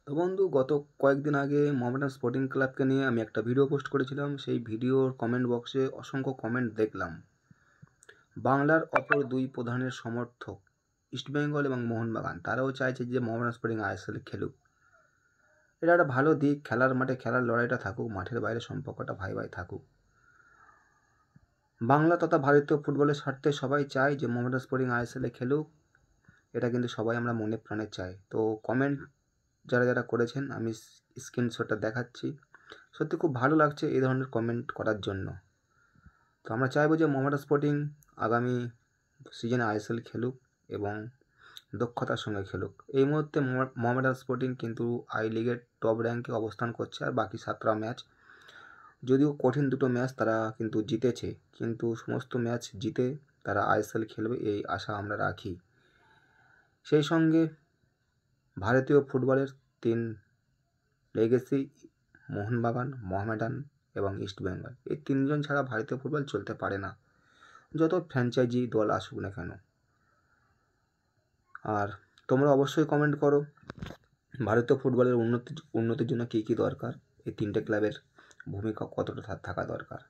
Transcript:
তো বন্ধু, গত কয়েকদিন আগে মোহামেডান স্পোর্টিং ক্লাবকে নিয়ে আমি একটা ভিডিও পোস্ট করেছিলাম। সেই ভিডিওর কমেন্ট বক্সে অসংখ্য কমেন্ট দেখলাম। বাংলার অপর দুই প্রধানের সমর্থক ইস্টবেঙ্গল এবং মোহনবাগান, তারাও চাইছে যে মোহামেডান স্পোর্টিং আইএসএল খেলুক। এটা একটা ভালো দিক। খেলার মাঠে খেলার লড়াইটা থাকুক, মাঠের বাইরে সম্পর্কটা ভাই ভাই থাকুক। বাংলা তথা ভারতীয় ফুটবলের স্বার্থে সবাই চায় যে মোহামেডান স্পোর্টিং আইএসএলে খেলুক। এটা কিন্তু সবাই আমরা মনে প্রাণে চাই। তো কমেন্ট যারা যারা করেছেন আমি স্ক্রিনশটটা দেখাচ্ছি। সত্যি খুব ভালো লাগছে এই ধরনের কমেন্ট করার জন্য। তো আমরা চাইবো যে মোহামেডান স্পোর্টিং আগামী সিজনে আইএসএল খেলুক এবং দক্ষতার সঙ্গে খেলুক। এই মুহূর্তে মোহামেডান স্পোর্টিং কিন্তু আই লিগের টপ র্যাঙ্কে অবস্থান করছে। আর বাকি 7টা ম্যাচ, যদিও কঠিন দুটো ম্যাচ তারা কিন্তু জিতেছে, কিন্তু সমস্ত ম্যাচ জিতে তারা আইএসএল খেলবে এই আশা আমরা রাখি। সেই সঙ্গে ভারতীয় ফুটবলের 3 লেগেসি মোহনবাগান, মোহামেডান এবং ইস্টবেঙ্গল, এই 3জন ছাড়া ভারতীয় ফুটবল চলতে পারে না, যত ফ্র্যাঞ্চাইজি দল আসুক না কেন। আর তোমরা অবশ্যই কমেন্ট করো ভারতীয় ফুটবলের উন্নতির জন্য কী কী দরকার, এই 3টে ক্লাবের ভূমিকা কতটা থাকা দরকার।